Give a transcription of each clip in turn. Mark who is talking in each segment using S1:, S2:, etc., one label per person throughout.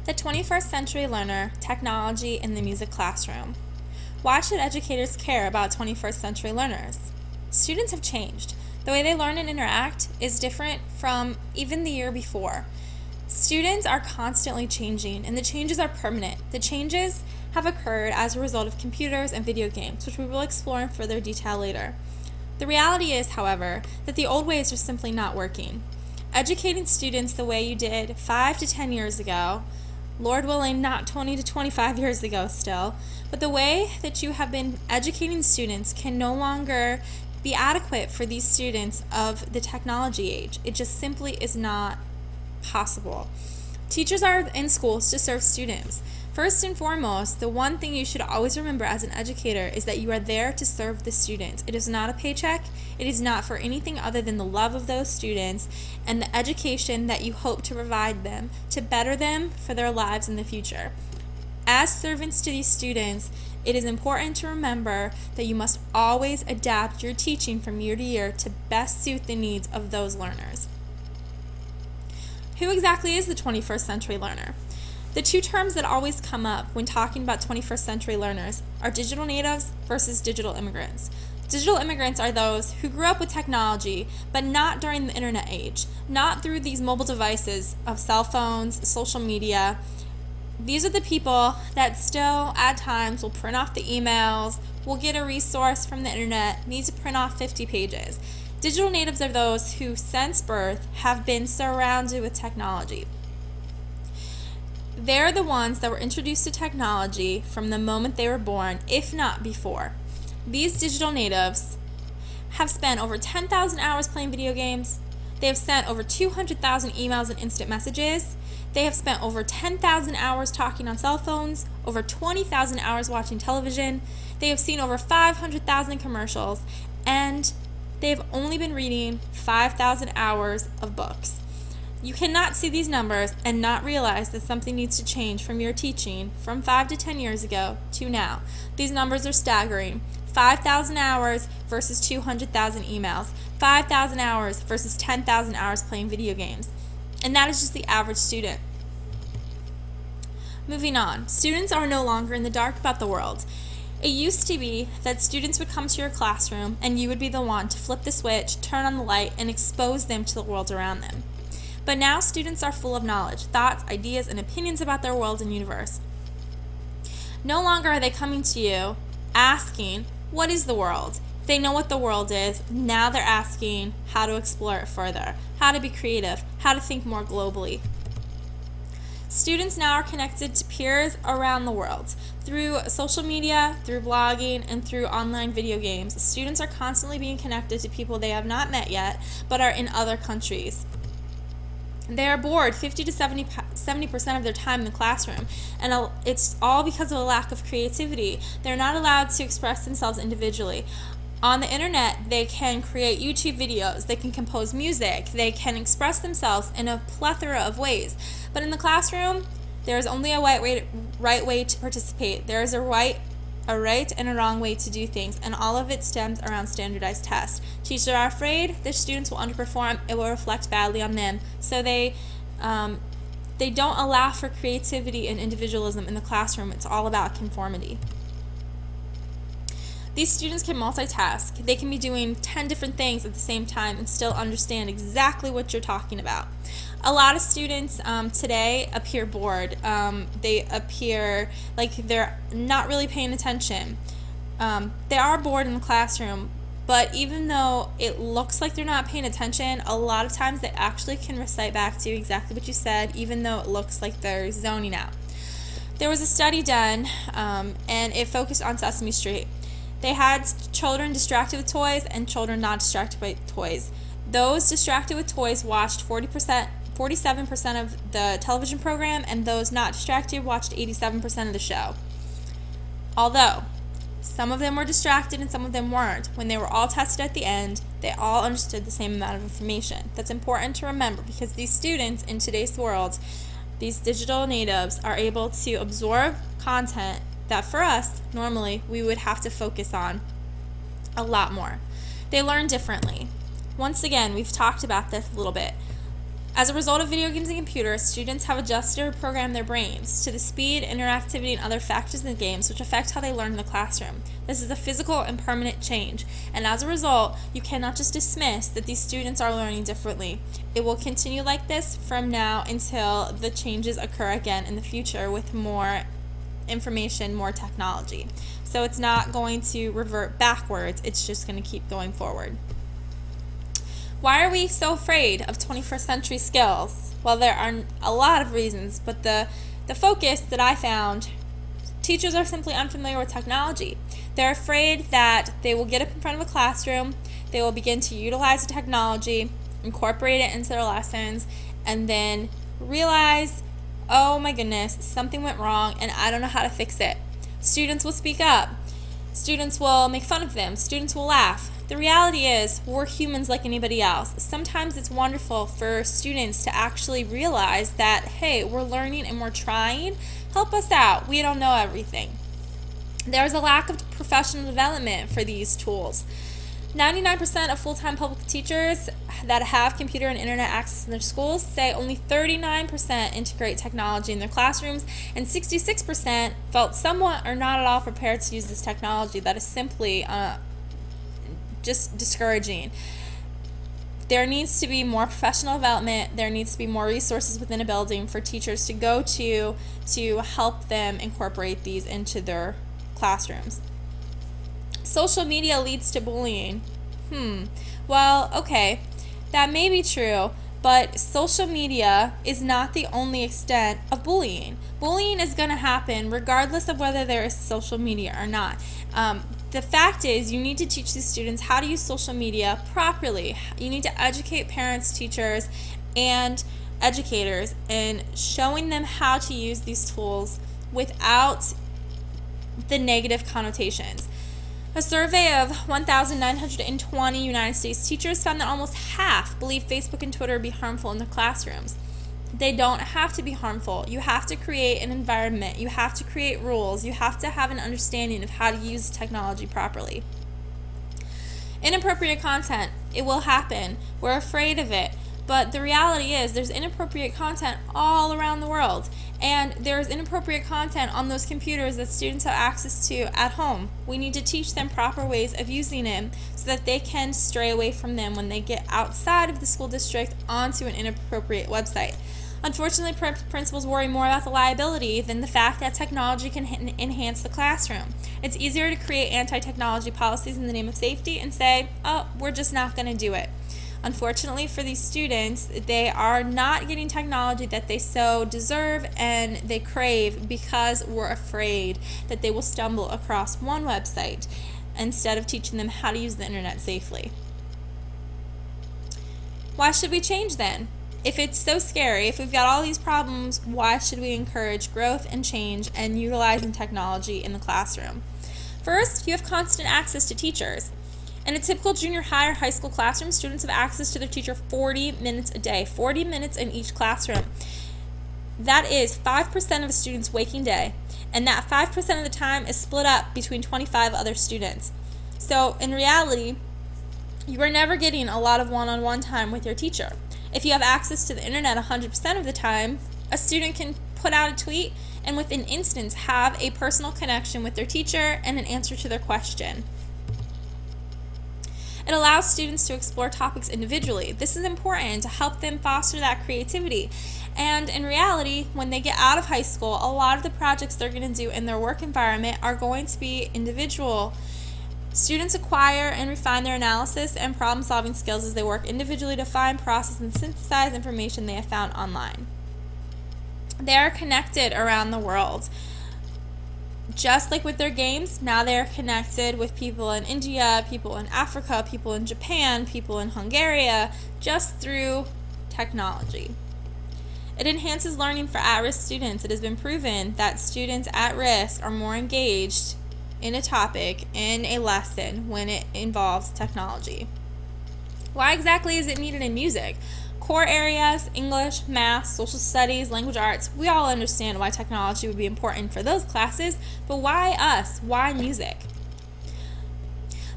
S1: The 21st Century Learner, Technology in the Music Classroom. Why should educators care about 21st century learners? Students have changed. The way they learn and interact is different from even the year before. Students are constantly changing, and the changes are permanent. The changes have occurred as a result of computers and video games, which we will explore in further detail later. The reality is, however, that the old ways are simply not working. Educating students the way you did 5 to 10 years ago, Lord willing, not 20 to 25 years ago still, but the way that you have been educating students can no longer be adequate for these students of the technology age. It just simply is not possible. Teachers are in schools to serve students. First and foremost, the one thing you should always remember as an educator is that you are there to serve the students. It is not a paycheck. It is not for anything other than the love of those students and the education that you hope to provide them to better them for their lives in the future. As servants to these students, it is important to remember that you must always adapt your teaching from year to year to best suit the needs of those learners. Who exactly is the 21st century learner? The two terms that always come up when talking about 21st century learners are digital natives versus digital immigrants. Digital immigrants are those who grew up with technology, but not during the internet age, not through these mobile devices of cell phones, social media. These are the people that still, at times, will print off the emails, will get a resource from the internet, need to print off 50 pages. Digital natives are those who, since birth, have been surrounded with technology. They're the ones that were introduced to technology from the moment they were born, if not before. These digital natives have spent over 10,000 hours playing video games. They have sent over 200,000 emails and instant messages. They have spent over 10,000 hours talking on cell phones, over 20,000 hours watching television. They have seen over 500,000 commercials, and they have only been reading 5,000 hours of books. You cannot see these numbers and not realize that something needs to change from your teaching from 5 to 10 years ago to now. These numbers are staggering. 5,000 hours versus 200,000 emails. 5,000 hours versus 10,000 hours playing video games. And that is just the average student. Moving on, students are no longer in the dark about the world. It used to be that students would come to your classroom and you would be the one to flip the switch, turn on the light, and expose them to the world around them. But now students are full of knowledge, thoughts, ideas, and opinions about their world and universe. No longer are they coming to you asking, what is the world? They know what the world is. Now they're asking how to explore it further, how to be creative, how to think more globally. Students now are connected to peers around the world through social media, through blogging, and through online video games. Students are constantly being connected to people they have not met yet, but are in other countries. They are bored 50 to 70% of their time in the classroom, and it's all because of a lack of creativity. They're not allowed to express themselves individually. On the internet, they can create YouTube videos, they can compose music, they can express themselves in a plethora of ways. But in the classroom, there is only a right way to participate. There is a right and a wrong way to do things, and all of it stems around standardized tests. Teachers are afraid their students will underperform. It will reflect badly on them, so they don't allow for creativity and individualism in the classroom. It's all about conformity. These students can multitask. They can be doing 10 different things at the same time and still understand exactly what you're talking about. A lot of students today appear bored. They appear like they're not really paying attention. They are bored in the classroom, but even though it looks like they're not paying attention, a lot of times they actually can recite back to you exactly what you said, even though it looks like they're zoning out. There was a study done, and it focused on Sesame Street. They had children distracted with toys and children not distracted by toys. Those distracted with toys watched 47% of the television program, and those not distracted watched 87% of the show. Although some of them were distracted and some of them weren't, when they were all tested at the end, they all understood the same amount of information. That's important to remember because these students in today's world, these digital natives, are able to absorb content that for us, normally, we would have to focus on a lot more. They learn differently. Once again, we've talked about this a little bit. As a result of video games and computers, students have adjusted or programmed their brains to the speed, interactivity, and other factors in the games which affect how they learn in the classroom. This is a physical and permanent change, and as a result, you cannot just dismiss that these students are learning differently. It will continue like this from now until the changes occur again in the future with more information, more technology. So it's not going to revert backwards, it's just going to keep going forward. Why are we so afraid of 21st century skills? Well, there are a lot of reasons, but the focus that I found, teachers are simply unfamiliar with technology. They're afraid that they will get up in front of a classroom, they will begin to utilize the technology, incorporate it into their lessons, and then realize, oh my goodness, something went wrong and I don't know how to fix it. Students will speak up. Students will make fun of them. Students will laugh. The reality is, we're humans like anybody else. Sometimes it's wonderful for students to actually realize that, hey, we're learning and we're trying. Help us out. We don't know everything. There's a lack of professional development for these tools. 99% of full-time public teachers that have computer and internet access in their schools say only 39% integrate technology in their classrooms, and 66% felt somewhat or not at all prepared to use this technology. That is simply just discouraging. There needs to be more professional development. There needs to be more resources within a building for teachers to go to help them incorporate these into their classrooms. Social media leads to bullying. Well, okay, that may be true, but social media is not the only extent of bullying. Bullying is going to happen regardless of whether there is social media or not. The fact is, you need to teach the students how to use social media properly. You need to educate parents, teachers, and educators in showing them how to use these tools without the negative connotations. A survey of 1,920 United States teachers found that almost half believe Facebook and Twitter would be harmful in their classrooms. They don't have to be harmful. You have to create an environment. You have to create rules. You have to have an understanding of how to use technology properly. Inappropriate content, it will happen. We're afraid of it. But the reality is there's inappropriate content all around the world. And there's inappropriate content on those computers that students have access to at home. We need to teach them proper ways of using them so that they can stray away from them when they get outside of the school district onto an inappropriate website. Unfortunately, principals worry more about the liability than the fact that technology can enhance the classroom. It's easier to create anti-technology policies in the name of safety and say, oh, we're just not going to do it. Unfortunately for these students, they are not getting technology that they so deserve and they crave because we're afraid that they will stumble across one website instead of teaching them how to use the internet safely. Why should we change then? If it's so scary, if we've got all these problems, why should we encourage growth and change and utilizing technology in the classroom? First, you have constant access to teachers. In a typical junior high or high school classroom, students have access to their teacher 40 minutes a day, 40 minutes in each classroom. That is 5% of a student's waking day, and that 5% of the time is split up between 25 other students. So in reality, you are never getting a lot of one-on-one time with your teacher. If you have access to the internet 100% of the time, a student can put out a tweet and within instance have a personal connection with their teacher and an answer to their question. It allows students to explore topics individually. This is important to help them foster that creativity. And in reality, when they get out of high school, a lot of the projects they're going to do in their work environment are going to be individual. Students acquire and refine their analysis and problem-solving skills as they work individually to find, process, and synthesize information they have found online. They are connected around the world. Just like with their games, now they are connected with people in India, people in Africa, people in Japan, people in Hungary, just through technology. It enhances learning for at-risk students. It has been proven that students at risk are more engaged in a topic, in a lesson, when it involves technology. Why exactly is it needed in music? Core areas, English, math, social studies, language arts, we all understand why technology would be important for those classes, but why us? Why music?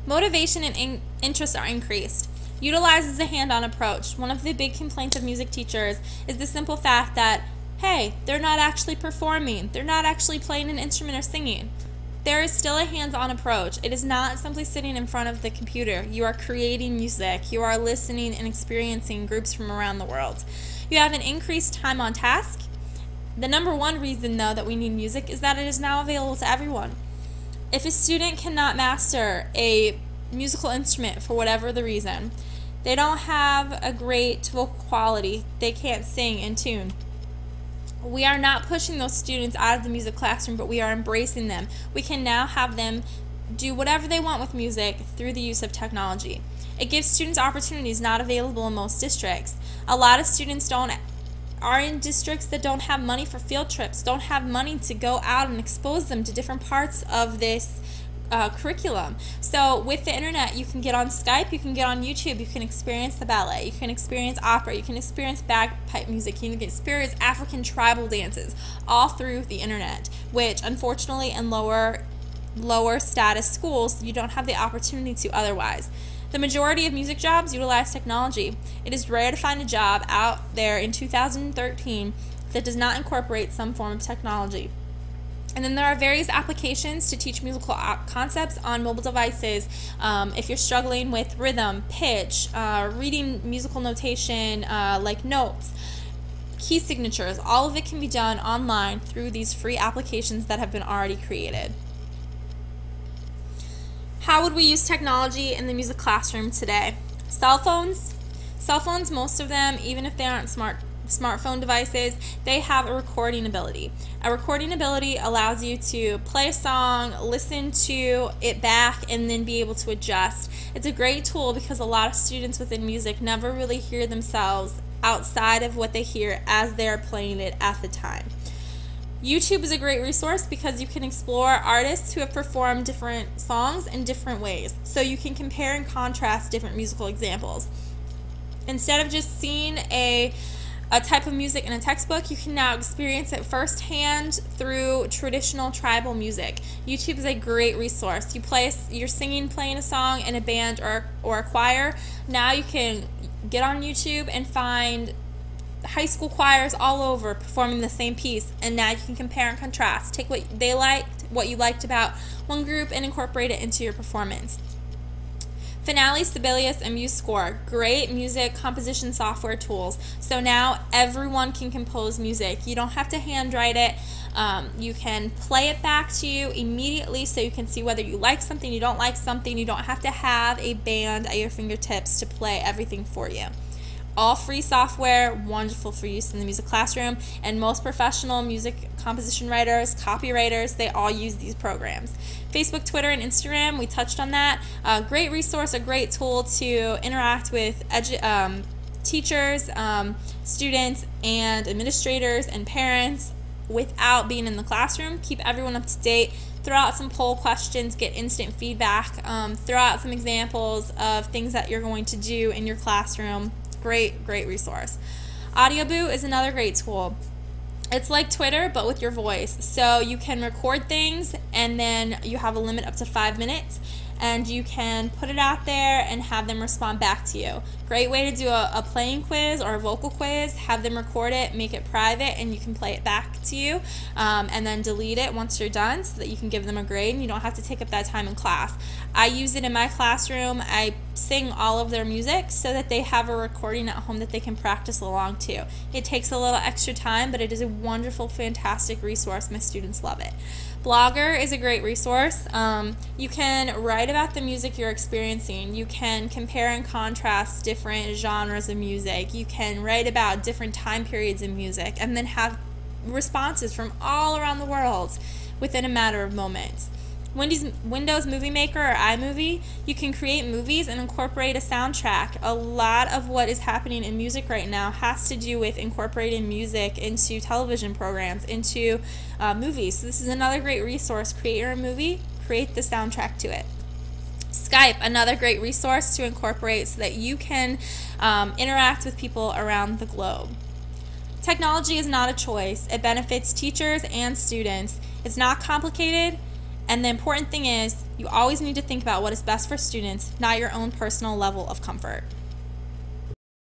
S1: Motivation and interest are increased. utilizes a hand-on approach. One of the big complaints of music teachers is the simple fact that, hey, they're not actually performing, they're not actually playing an instrument or singing. There is still a hands-on approach. It is not simply sitting in front of the computer. You are creating music. You are listening and experiencing groups from around the world. You have an increased time on task. The number one reason, though, that we need music is that it is now available to everyone. If a student cannot master a musical instrument for whatever the reason, they don't have a great vocal quality, they can't sing in tune, we are not pushing those students out of the music classroom, but we are embracing them. We can now have them do whatever they want with music through the use of technology. It gives students opportunities not available in most districts. A lot of students are in districts that don't have money for field trips, don't have money to go out and expose them to different parts of this curriculum. So with the internet, you can get on Skype, you can get on YouTube, you can experience the ballet, you can experience opera, you can experience bagpipe music, you can experience African tribal dances, all through the internet, which unfortunately in lower status schools, you don't have the opportunity to otherwise. The majority of music jobs utilize technology. It is rare to find a job out there in 2013 that does not incorporate some form of technology. And then there are various applications to teach musical concepts on mobile devices. If you're struggling with rhythm, pitch, reading musical notation like notes, key signatures, all of it can be done online through these free applications that have been already created. How would we use technology in the music classroom today? Cell phones, most of them, even if they aren't smartphone devices, they have a recording ability. A recording ability allows you to play a song, listen to it back, and then be able to adjust. It's a great tool because a lot of students within music never really hear themselves outside of what they hear as they're playing it at the time. YouTube is a great resource because you can explore artists who have performed different songs in different ways. So you can compare and contrast different musical examples. Instead of just seeing a type of music in a textbook, you can now experience it firsthand through traditional tribal music. YouTube is a great resource. You're singing, playing a song in a band or a choir. Now you can get on YouTube and find high school choirs all over performing the same piece, and now you can compare and contrast. Take what they liked, what you liked about one group, and incorporate it into your performance. Finale, Sibelius, and MuseScore, great music composition software tools. So now everyone can compose music. You don't have to handwrite it. You can play it back to you immediately so you can see whether you like something, you don't like something. You don't have to have a band at your fingertips to play everything for you. All free software, wonderful for use in the music classroom, and most professional music composition writers, copywriters, they all use these programs. Facebook, Twitter, and Instagram, we touched on that. Great resource, a great tool to interact with teachers, students, and administrators and parents without being in the classroom. Keep everyone up to date. Throw out some poll questions, get instant feedback. Throw out some examples of things that you're going to do in your classroom. Great resource. AudioBoo is another great tool. It's like Twitter, but with your voice. So you can record things, and then you have a limit up to 5 minutes, and you can put it out there and have them respond back to you. Great way to do a playing quiz or a vocal quiz. Have them record it, make it private, and you can play it back to you, and then delete it once you're done so that you can give them a grade and you don't have to take up that time in class. I use it in my classroom. I sing all of their music so that they have a recording at home that they can practice along to. It takes a little extra time, but it is a wonderful, fantastic resource. My students love it. Blogger is a great resource. You can write about the music you're experiencing. You can compare and contrast different genres of music. You can write about different time periods in music and then have responses from all around the world within a matter of moments. Windows Movie Maker or iMovie, you can create movies and incorporate a soundtrack. A lot of what is happening in music right now has to do with incorporating music into television programs, into movies. So this is another great resource. Create your own movie, create the soundtrack to it. Skype, another great resource to incorporate so that you can interact with people around the globe. Technology is not a choice. It benefits teachers and students. It's not complicated. And the important thing is, you always need to think about what is best for students, not your own personal level of comfort.